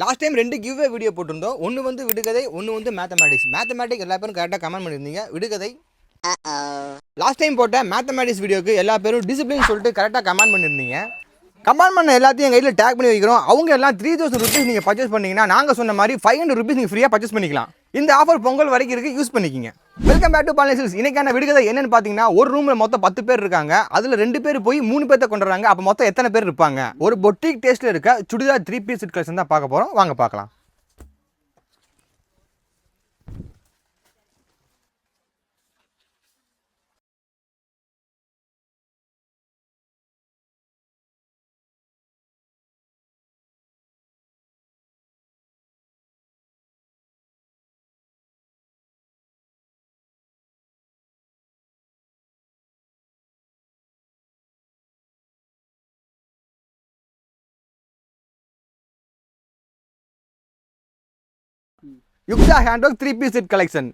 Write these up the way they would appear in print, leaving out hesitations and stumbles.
Last time 2 கிவ்வே video போட்டிருந்தோம். ஒன்று வந்து விடுகதை, ஒன்று வந்து மேத்தமேட்டிக்ஸ் எல்லா பேரும் கரெக்டாக கமெண்ட் பண்ணியிருந்தீங்க. விடுகதை லாஸ்ட் டைம் போட்ட மேத்தமேட்டிக்ஸ் வீடியோக்கு எல்லா பேரும் டிசிப்ளின் சொல்லிட்டு கரெக்டாக கமெண்ட் பண்ணியிருந்தீங்க. கமெண்ட் பண்ண எல்லாத்தையும் எங்கள் கையில் டேக் பண்ணி வைக்கிறோம். அவங்க எல்லாம் 3000 rupees நீங்கள் பர்ச்சேஸ் பண்ணிங்கன்னா நாங்கள் சொன்ன மாதிரி 500 rupees நீங்கள் ஃப்ரீயாக பர்ச்சேஸ் பண்ணிக்கலாம். இந்த ஆஃபர் பொங்கல் வரைக்கும் இருக்குது, யூஸ் பண்ணிக்கிங்க. Welcome back to Palini silks. இன்னைக்கான விடுகதை என்னன்னு பார்த்தீங்கன்னா, ஒரு ரூமில் மொத்தம் 10 பேர் இருக்காங்க. அதில் 2 பேர் போய் 3 பேர்த்த கொண்டு வராங்க. அப்போ மொத்தம் எத்தனை பேர் இருப்பாங்க? ஒரு பொட்டிக் டேஸ்ட்டில் இருக்க சுடிதார் 3 பீஸ் செட் கலெக்ஷன் தான் பார்க்க போகிறோம். வாங்க பார்க்கலாம். Yukta ஹேண்ட்ஒர்க் 3 piece set collection.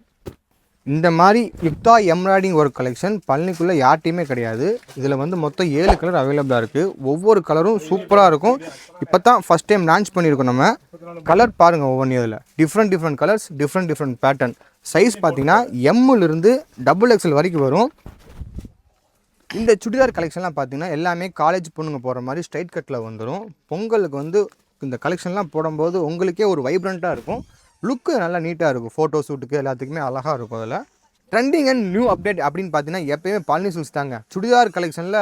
இந்த மாதிரி யுக்தா எம்ப்ராய்டிங் ஒர்க் கலெக்ஷன் பழனிக்குள்ளே யார்ட்டையுமே கிடையாது. இதில் வந்து மொத்தம் 7 கலர் அவைலபிளாக இருக்குது. ஒவ்வொரு கலரும் சூப்பராக இருக்கும். இப்போ தான் ஃபஸ்ட் டைம் லான்ச் பண்ணியிருக்கோம். நம்ம கலர் பாருங்கள், ஒவ்வொன்றும் இதில் different colours, different pattern. Size பார்த்தீங்கன்னா எம்மிலிருந்து XXL வரைக்கும் வரும். இந்த சுடிதார் கலெக்ஷன்லாம் பார்த்தீங்கன்னா எல்லாமே காலேஜ் பொண்ணுங்க போகிற மாதிரி ஸ்ட்ரைட் கட்டில் வந்துடும். பொங்கலுக்கு வந்து இந்த கலெக்ஷன்லாம் போடும்போது உங்களுக்கே ஒரு வைப்ரண்ட்டாக இருக்கும். லுக்கு நல்லா நீட்டாக இருக்கும். ஃபோட்டோ ஷூட்டுக்கு எல்லாத்துக்குமே அழகாக இருக்கும். அதில் ட்ரெண்டிங் அண்ட் நியூ அப்டேட் அப்படின்னு பார்த்தீங்கன்னா எப்பயுமே பாலினி சில்க்ஸ் தாங்க சுடிதார் கலெக்ஷனில்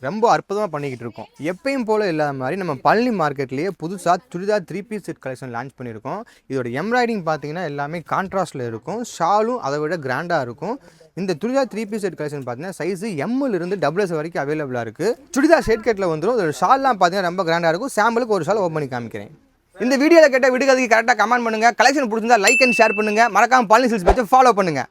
ரொம்ப அற்புதமாக பண்ணிக்கிட்டு இருக்கோம். எப்பயும் போல் இல்லாத மாதிரி நம்ம பழனி மார்க்கெட்லேயே புதுசாக churidar 3 piece set collection launch பண்ணியிருக்கோம். இதோட எம்ப்ராய்டிங் பார்த்தீங்கன்னா எல்லாமே கான்ட்ராஸ்ட்டில் இருக்கும். ஷாலும் அதை விட கிராண்டாக இருக்கும். இந்த சுடிதார் 3 பீஸ் செட் கலெக்ஷன் பார்த்தீங்கன்னா சைஸ் எம்மிலிருந்து XXL வரைக்கும் அவைலபிளாக இருக்குது. சுடிதார் ஷேட் கட்டில் வந்துடும். இதோட ஷால்லாம் பார்த்தீங்கன்னா ரொம்ப கிராண்டாக இருக்கும். சாம்பிளுக்கு ஒரு ஷால் ஓப்பன் பண்ணி காமிக்கிறேன். இந்த வீடியோல கேட்ட விடுகதைக்கு கரெக்டாக கமெண்ட் பண்ணுங்க. கலெக்ஷன் பிடிச்சிருந்தா லைக் அண்ட் ஷேர் பண்ணுங்க. மறக்காம பாலினி சில்க்ஸ் பேஜை ஃபாலோ பண்ணுங்க.